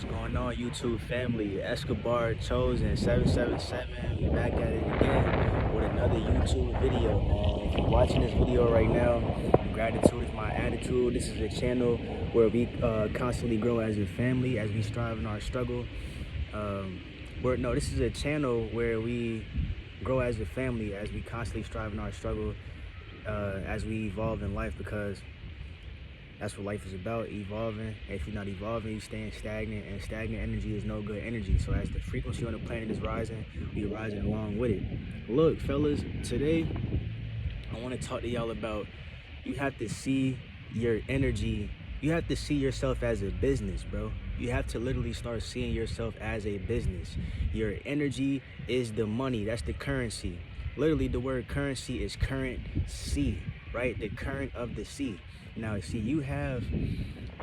What's going on, YouTube family? Escobar Chosen 777. We back at it again with another YouTube video, man. If you're watching this video right now, gratitude is my attitude. This is a channel where we constantly grow as a family, as we strive in our struggle. This is a channel where we grow as a family, as we constantly strive in our struggle, as we evolve in life, because that's what life is about, evolving. If you're not evolving, you're staying stagnant, and stagnant energy is no good energy. So as the frequency on the planet is rising, we're rising along with it. Look, fellas, today I want to talk to y'all about, you have to see your energy. You have to see yourself as a business, bro. You have to literally start seeing yourself as a business. Your energy is the money. That's the currency. Literally, the word currency is currency, right? The current of the sea. Now, see, you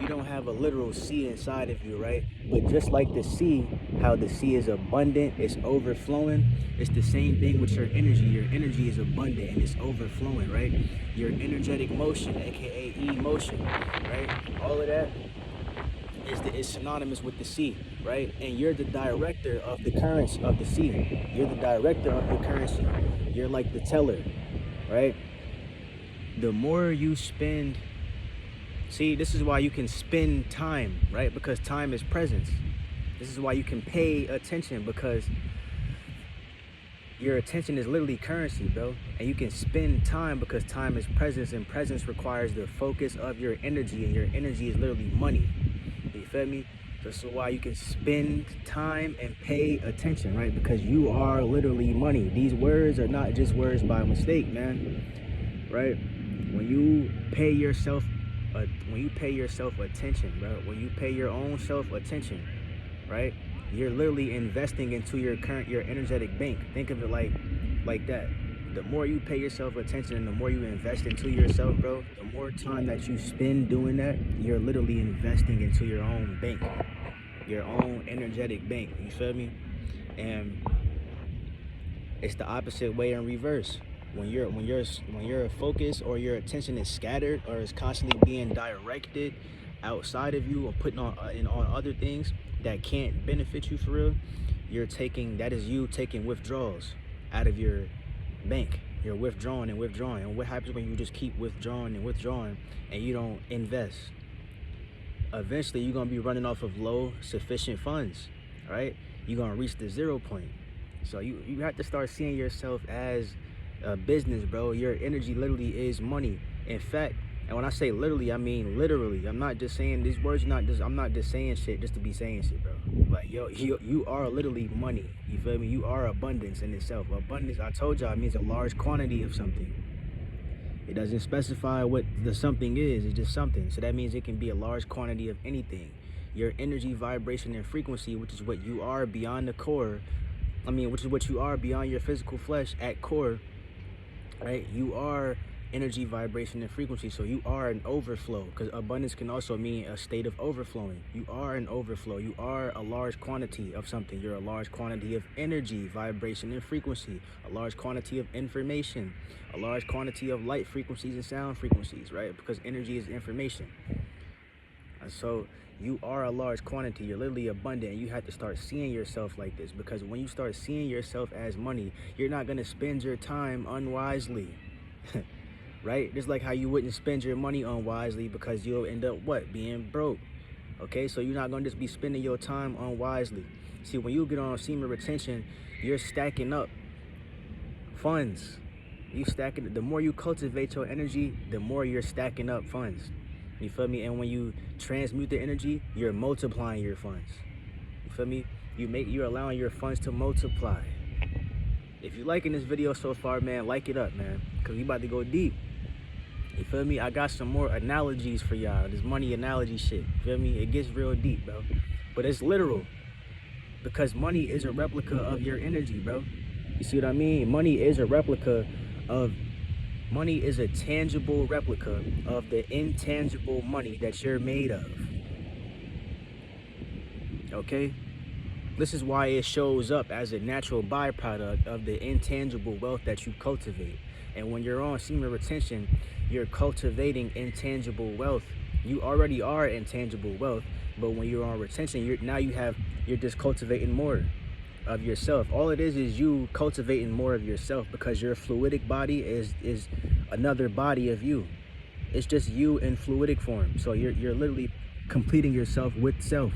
don't have a literal sea inside of you, right? But just like the sea, how the sea is abundant, it's overflowing, it's the same thing with your energy. Your energy is abundant and it's overflowing, right? Your energetic motion, aka emotion, right? All of that is synonymous with the sea, right? And you're the director of the currents of the sea. You're the director of the currency. You're like the teller, right? The more you spend, see, this is why you can spend time, right? Because time is presence. This is why you can pay attention, because your attention is literally currency, bro. And you can spend time because time is presence, and presence requires the focus of your energy, and your energy is literally money. You feel me? This is why you can spend time and pay attention, right? Because you are literally money. These words are not just words by mistake, man, right? When you pay yourself attention, bro, when you pay your own self attention, right, you're literally investing into your energetic bank. Think of it like that. The more you pay yourself attention and the more you invest into yourself, bro, the more time that you spend doing that, you're literally investing into your own bank, your own energetic bank. You feel me? And it's the opposite way in reverse. When your focus or your attention is scattered or is constantly being directed outside of you or putting on other things that can't benefit you for real, that is you taking withdrawals out of your bank. You're withdrawing and withdrawing. And what happens when you just keep withdrawing and withdrawing and you don't invest? Eventually you're gonna be running off of low sufficient funds, right? You're gonna reach the 0 point. So you have to start seeing yourself as a business, bro. Your energy literally is money. In fact, and when I say literally, I mean literally. I'm not just saying these words. I'm not just saying shit just to be saying shit, bro. Like, yo, you are literally money. You feel me? You are abundance in itself. Abundance, I told y'all, it means a large quantity of something. It doesn't specify what the something is. It's just something. So that means it can be a large quantity of anything. Your energy, vibration, and frequency, which is what you are beyond the core. Which is what you are beyond your physical flesh at core. Right, you are energy, vibration, and frequency. So you are an overflow, because abundance can also mean a state of overflowing. You are an overflow. You are a large quantity of something. You're a large quantity of energy, vibration, and frequency, a large quantity of information, a large quantity of light frequencies and sound frequencies, right? Because energy is information. And so you are a large quantity. You're literally abundant, and you have to start seeing yourself like this, because when you start seeing yourself as money, you're not going to spend your time unwisely. Right? Just like how you wouldn't spend your money unwisely, because you'll end up what? Being broke. Okay, so you're not going to just be spending your time unwisely. See, when you get on semen retention, you're stacking up funds. The more you cultivate your energy, the more you're stacking up funds. You feel me? And when you transmute the energy, you're multiplying your funds. You feel me? You're allowing your funds to multiply. If you're liking this video so far, man, like it up, man, because we about to go deep. You feel me? I got some more analogies for y'all. This money analogy shit. You feel me? It gets real deep, bro. But it's literal, because money is a replica of your energy, bro. You see what I mean? Money is a tangible replica of the intangible money that you're made of. Okay? This is why it shows up as a natural byproduct of the intangible wealth that you cultivate. And when you're on semen retention, you're cultivating intangible wealth. You already are intangible wealth. But when you're on retention, you're just cultivating more of yourself. All it is you cultivating more of yourself, because your fluidic body is another body of you. It's just you in fluidic form. So you're literally completing yourself with self.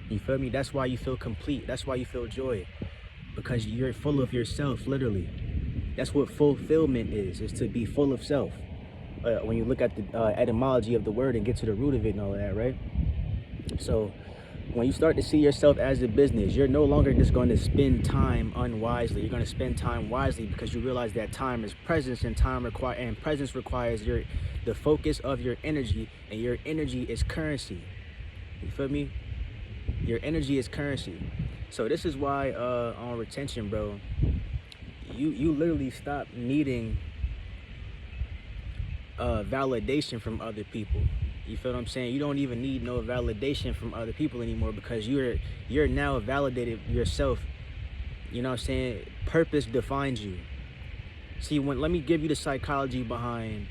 You feel me? That's why you feel complete. That's why you feel joy, because you're full of yourself, literally. That's what fulfillment is to be full of self. When you look at the etymology of the word and get to the root of it and all of that, right? So when you start to see yourself as a business, you're no longer just going to spend time unwisely. You're going to spend time wisely, because you realize that time is presence, and presence requires the focus of your energy, and your energy is currency. You feel me? Your energy is currency. So this is why on retention, bro, you literally stop needing validation from other people. You feel what I'm saying? You don't even need no validation from other people anymore, because you're now validated yourself. You know what I'm saying? Purpose defines you. See, let me give you the psychology behind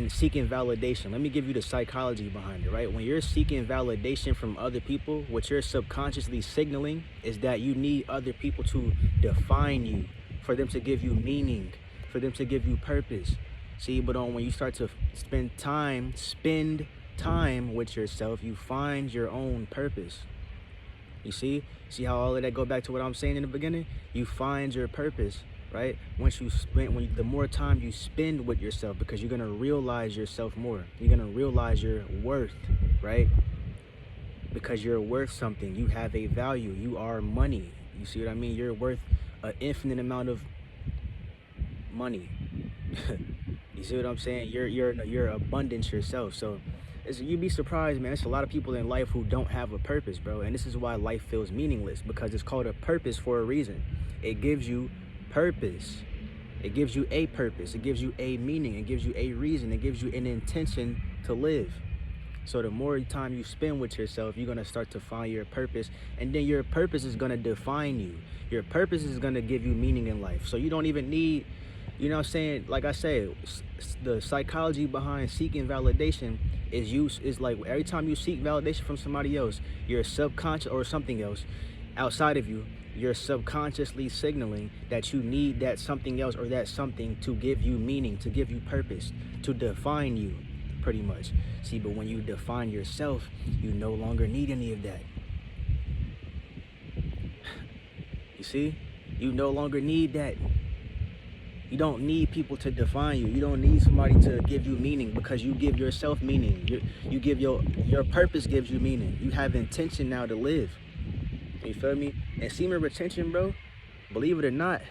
seeking validation. Let me give you the psychology behind it, right? When you're seeking validation from other people, what you're subconsciously signaling is that you need other people to define you, for them to give you meaning, for them to give you purpose. See, but when you start to spend time with yourself, you find your own purpose. You see how all of that go back to what I'm saying in the beginning? You find your purpose, right? The more time you spend with yourself, because you're gonna realize yourself more. You're gonna realize your worth, right? Because you're worth something. You have a value. You are money. You see what I mean? You're worth an infinite amount of money. You see what I'm saying? You're abundance yourself. So you'd be surprised, man. There's a lot of people in life who don't have a purpose, bro. And this is why life feels meaningless, because it's called a purpose for a reason. It gives you purpose. It gives you a purpose. It gives you a meaning. It gives you a reason. It gives you an intention to live. So the more time you spend with yourself, you're going to start to find your purpose. And then your purpose is going to define you. Your purpose is going to give you meaning in life. So you don't even need, you know what I'm saying? Like I said, the psychology behind seeking validation is like every time you seek validation from somebody else, your subconscious or something else outside of you, you're subconsciously signaling that you need that something else or that something to give you meaning, to give you purpose, to define you, pretty much. See, but when you define yourself, you no longer need any of that. You see? You no longer need that. You don't need people to define you. You don't need somebody to give you meaning, because you give yourself meaning. You give your purpose gives you meaning. You have intention now to live. You feel me? And semen retention, bro, believe it or not,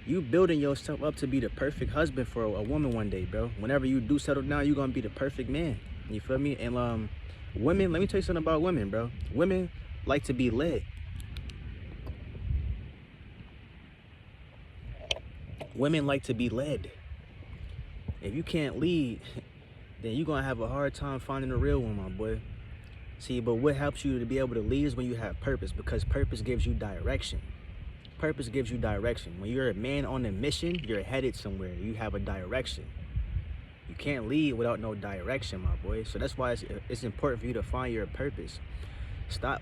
you building yourself up to be the perfect husband for a woman one day, bro. Whenever you do settle down, you're gonna be the perfect man. You feel me? And women, let me tell you something about women, bro. Women like to be led. Women like to be led. If you can't lead, then you're gonna have a hard time finding a real one, my boy. See, but what helps you to be able to lead is when you have purpose, because purpose gives you direction. Purpose gives you direction. When you're a man on a mission, you're headed somewhere. You have a direction. You can't lead without no direction, my boy. So that's why it's important for you to find your purpose.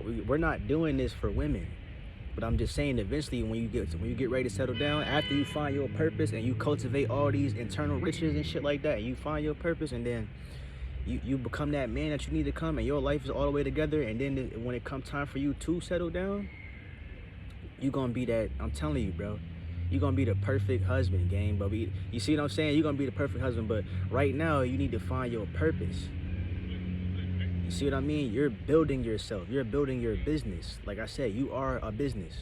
We're not doing this for women, but I'm just saying, eventually when you get ready to settle down, after you find your purpose and you cultivate all these internal riches and shit like that, and you find your purpose, and then you become that man that you need to come, and your life is all the way together, and then when it comes time for you to settle down, you're gonna be that, I'm telling you, bro, you're gonna be the perfect husband, gang. But you see what I'm saying? You're gonna be the perfect husband, but right now you need to find your purpose. You see what I mean? You're building yourself. You're building your business. Like I said, you are a business.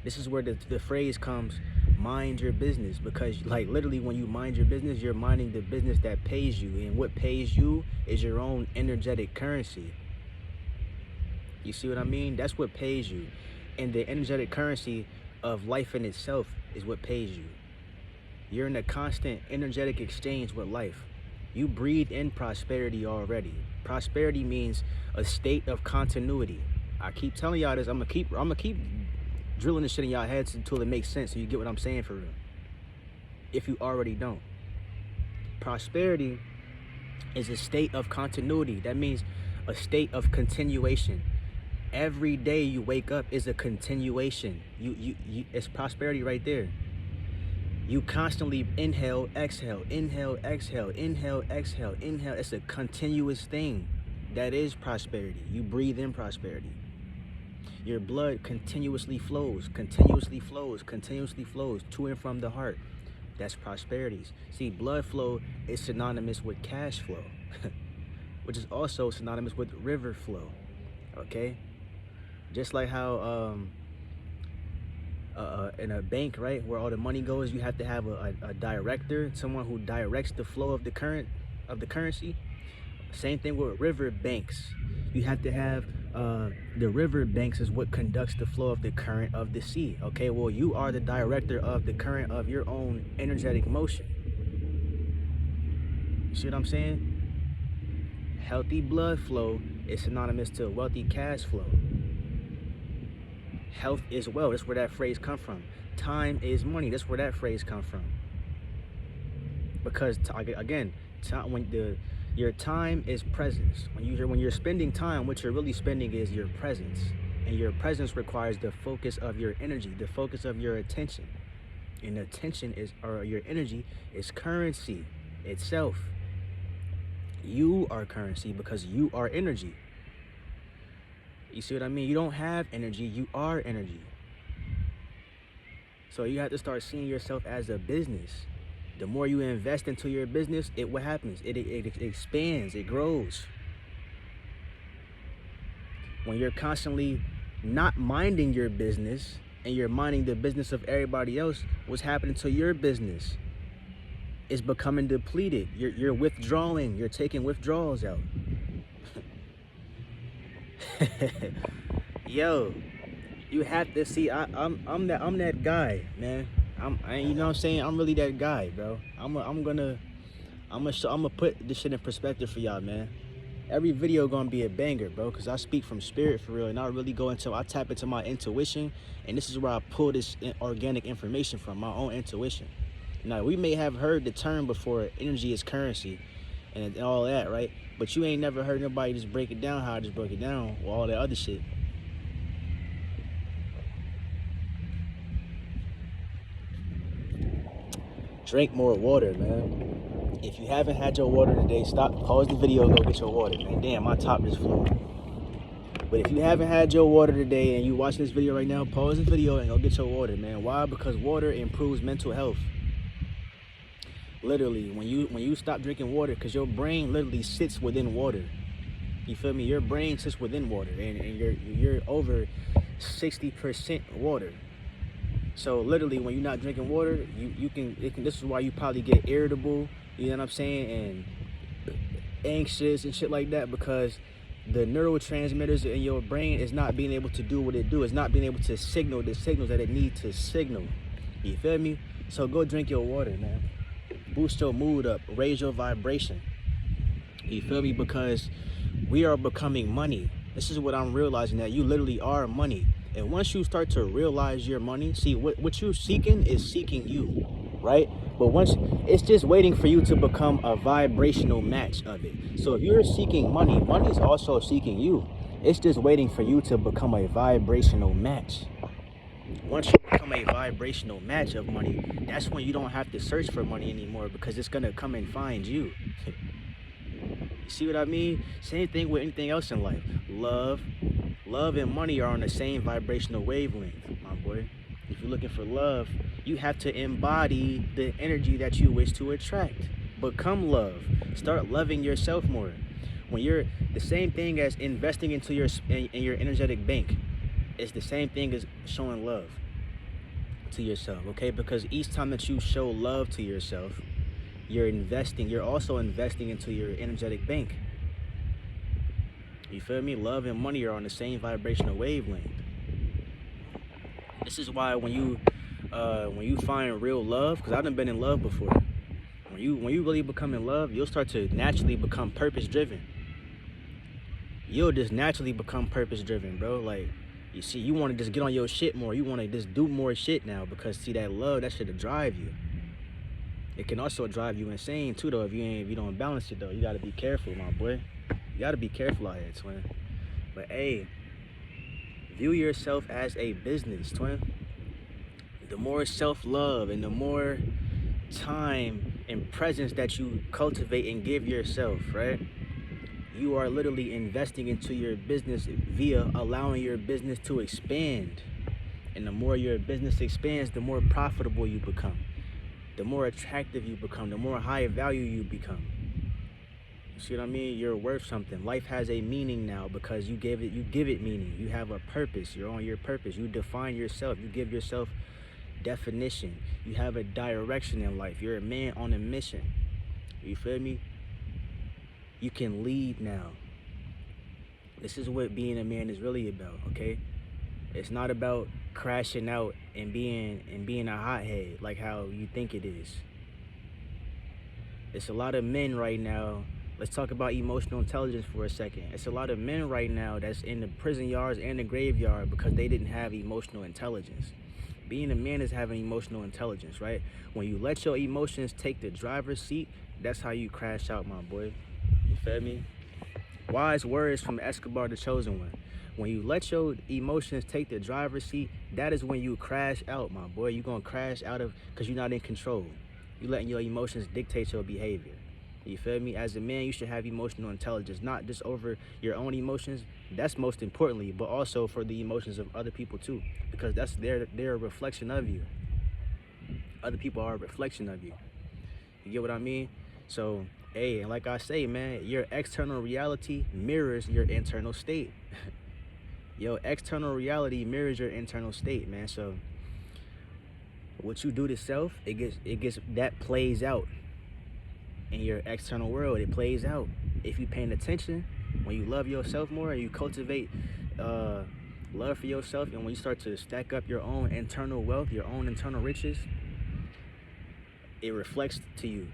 This is where the phrase comes, mind your business, because like literally when you mind your business, you're minding the business that pays you, and what pays you is your own energetic currency. You see what I mean? That's what pays you, and the energetic currency of life in itself is what pays you. You're in a constant energetic exchange with life. You breathe in prosperity already. Prosperity means a state of continuity. I keep telling y'all this. I'm gonna keep drilling this shit in y'all heads until it makes sense, so you get what I'm saying for real. If you already don't. Prosperity is a state of continuity. That means a state of continuation. Every day you wake up is a continuation. It's prosperity right there. You constantly inhale, exhale, inhale, exhale, inhale, exhale, inhale. It's a continuous thing. That is prosperity. You breathe in prosperity. Your blood continuously flows, continuously flows, continuously flows to and from the heart. That's prosperity. See, blood flow is synonymous with cash flow, which is also synonymous with river flow. Okay? Just like how in a bank, right, where all the money goes, you have to have a director, someone who directs the flow of the currency. Same thing with river banks. You have to have the river banks is what conducts the flow of the current of the sea. Okay, well, you are the director of the current of your own energetic motion. You see what I'm saying? Healthy blood flow is synonymous to wealthy cash flow. Health is wealth. That's where that phrase comes from. Time is money. That's where that phrase comes from. Because again, your time is presence. When you're spending time, what you're really spending is your presence, and your presence requires the focus of your energy, the focus of your attention. And attention or your energy is currency itself. You are currency because you are energy. You see what I mean? You don't have energy, you are energy. So you have to start seeing yourself as a business. The more you invest into your business, what happens? It expands, it grows. When you're constantly not minding your business and you're minding the business of everybody else, what's happening to your business? It's becoming depleted. You're withdrawing, you're taking withdrawals out. Yo, you have to see. I'm that guy, man. You know what I'm saying? I'm really that guy, bro. I'm gonna put this shit in perspective for y'all, man. Every video gonna be a banger, bro, because I speak from spirit for real, and I tap into my intuition, and this is where I pull this organic information from, my own intuition. Now, we may have heard the term before, energy is currency, and all that, right? But you ain't never heard nobody just break it down how I just broke it down with all that other shit. Drink more water, man. If you haven't had your water today, pause the video, go get your water, man. Damn, my top just flew. But if you haven't had your water today and you watching this video right now, pause the video and go get your water, man. Why? Because water improves mental health. Literally, when you stop drinking water, because your brain literally sits within water. You feel me? Your brain sits within water, and you're over 60% water. So literally, when you're not drinking water, this is why you probably get irritable, you know what I'm saying, and anxious and shit like that, because the neurotransmitters in your brain is not being able to do what it do. It's not being able to signal the signals that it needs to signal. You feel me? So go drink your water, man. Boost your mood up, raise your vibration. You feel me? Because we are becoming money. This is what I'm realizing, that you literally are money. And once you start to realize your money, see, what you're seeking is seeking you, right? But once it's just waiting for you to become a vibrational match of it. So if you're seeking money, money is also seeking you. It's just waiting for you to become a vibrational match. Once you become a vibrational match of money, that's when you don't have to search for money anymore, because it's gonna come and find you. You see what I mean? Same thing with anything else in life. Love and money are on the same vibrational wavelength, my boy. If you're looking for love, you have to embody the energy that you wish to attract. Become love. Start loving yourself more. When you're the same thing as investing into your energetic bank, it's the same thing as showing love to yourself, okay? Because each time that you show love to yourself, you're also investing into your energetic bank. You feel me? Love and money are on the same vibrational wavelength. This is why when you find real love, because I've been in love before. When you really become in love, you'll start to naturally become purpose driven. You'll just naturally become purpose driven, bro. Like, you see, you want to just get on your shit more. You want to just do more shit now, because see, that love, that shit'll drive you. It can also drive you insane too, though, if you don't balance it though. You gotta be careful, my boy. You gotta be careful out here, twin. But hey, view yourself as a business, twin. The more self-love and the more time and presence that you cultivate and give yourself, right? You are literally investing into your business via allowing your business to expand. And the more your business expands, the more profitable you become. The more attractive you become, the more high value you become. You see what I mean? You're worth something. Life has a meaning now because you give it meaning. You have a purpose. You're on your purpose. You define yourself. You give yourself definition. You have a direction in life. You're a man on a mission. You feel me? You can lead now. This is what being a man is really about, okay? It's not about crashing out and being a hothead like how you think it is. It's a lot of men right now. Let's talk about emotional intelligence for a second. It's a lot of men right now that's in the prison yards and the graveyard because they didn't have emotional intelligence. Being a man is having emotional intelligence, right? When you let your emotions take the driver's seat, that's how you crash out, my boy. You feel me? Wise words from Escobar, the Chosen One. When you let your emotions take the driver's seat, that is when you crash out, my boy. You're going to crash out of because you're not in control. You're letting your emotions dictate your behavior. You feel me? As a man, you should have emotional intelligence, not just over your own emotions. That's most importantly, but also for the emotions of other people too, because that's they're a reflection of you. Other people are a reflection of you. You get what I mean? So, hey, and like I say, man, your external reality mirrors your internal state. Your external reality mirrors your internal state, man. So what you do to self, it gets that plays out in your external world. It plays out. If you're paying attention, when you love yourself more and you cultivate love for yourself, and when you start to stack up your own internal wealth, your own internal riches, it reflects to you.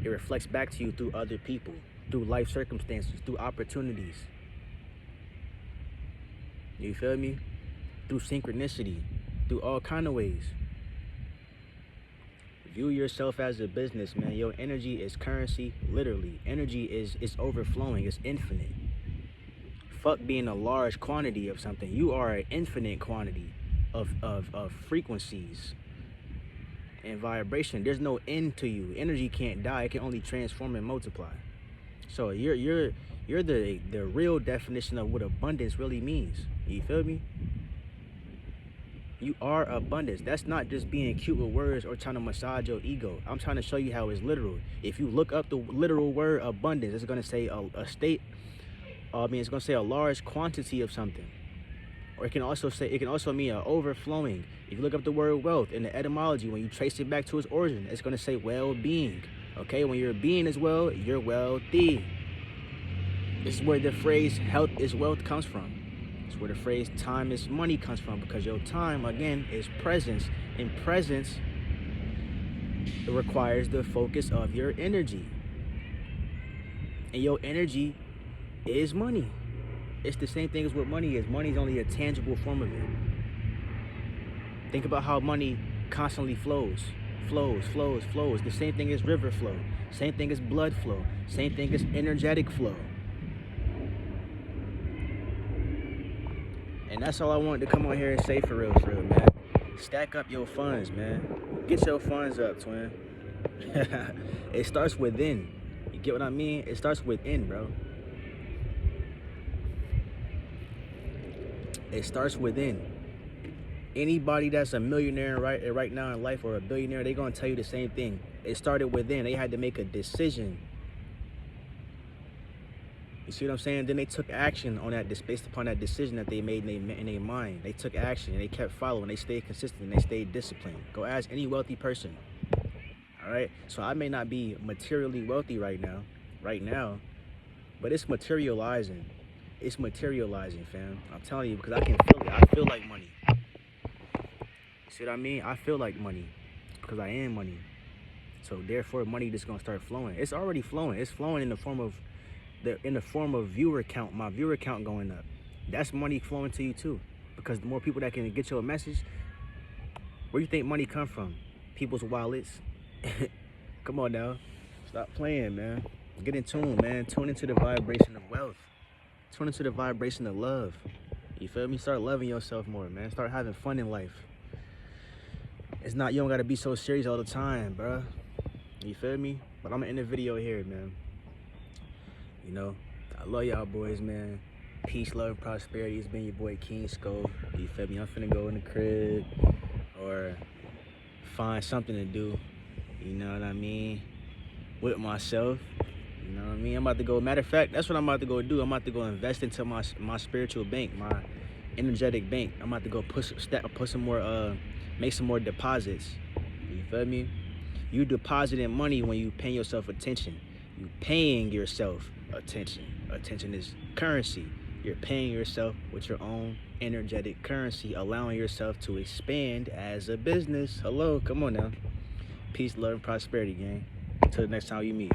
It reflects back to you through other people, through life circumstances, through opportunities. You feel me? Through synchronicity, through all kind of ways. View yourself as a business, man. Your energy is currency, literally. Energy is overflowing, it's infinite. Fuck being a large quantity of something. You are an infinite quantity of frequencies and vibration. There's no end to you. Energy can't die, it can only transform and multiply. So you're the real definition of what abundance really means. You feel me? You are abundance. That's not just being cute with words or trying to massage your ego. I'm trying to show you how it's literal. If you look up the literal word abundance, it's gonna say a state. It's gonna say a large quantity of something, or it can also mean an overflowing. If you look up the word wealth in the etymology, when you trace it back to its origin, it's gonna say well-being. Okay, when your being is well, you're wealthy. This is where the phrase health is wealth comes from. It's where the phrase time is money comes from, because your time, again, is presence. And presence, it requires the focus of your energy. And your energy is money. It's the same thing as what money is. Money is only a tangible form of it. Think about how money constantly flows. The same thing as river flow. Same thing as blood flow. Same thing as energetic flow. And that's all I wanted to come on here and say for real, man. Stack up your funds, man. Get your funds up, twin. It starts within. You get what I mean? It starts within, bro. It starts within. Anybody that's a millionaire right now in life, or a billionaire, they're gonna tell you the same thing. It started within. They had to make a decision. You see what I'm saying? Then they took action on that, based upon that decision that they made in their mind. They took action and they kept following. They stayed consistent and they stayed disciplined. Go ask any wealthy person. All right? So I may not be materially wealthy right now, but it's materializing. It's materializing, fam. I'm telling you, because I can feel it. I feel like money. See what I mean? I feel like money because I am money. So therefore, money just gonna start flowing. It's already flowing. It's flowing in the form of viewer count. My viewer count going up. That's money flowing to you too, because the more people that can get your message. Where do you think money come from? People's wallets. Come on now. Stop playing, man. Get in tune, man. Tune into the vibration of wealth. Tune into the vibration of love. You feel me? Start loving yourself more, man. Start having fun in life. It's not, you don't gotta be so serious all the time, bruh. You feel me? But I'm gonna end the video here, man. You know, I love y'all boys, man. Peace, love, prosperity. It's been your boy King Sko. You feel me? I'm finna go in the crib or find something to do. You know what I mean? With myself. You know what I mean? I'm about to go. Matter of fact, that's what I'm about to go do. I'm about to go invest into my spiritual bank, my energetic bank. I'm about to go put some more, make some more deposits. You feel me? You depositing money when you paying yourself attention. You paying yourself attention. Attention is currency. You're paying yourself with your own energetic currency, allowing yourself to expand as a business. Hello, come on now. Peace, love, and prosperity, gang. Until the next time you meet.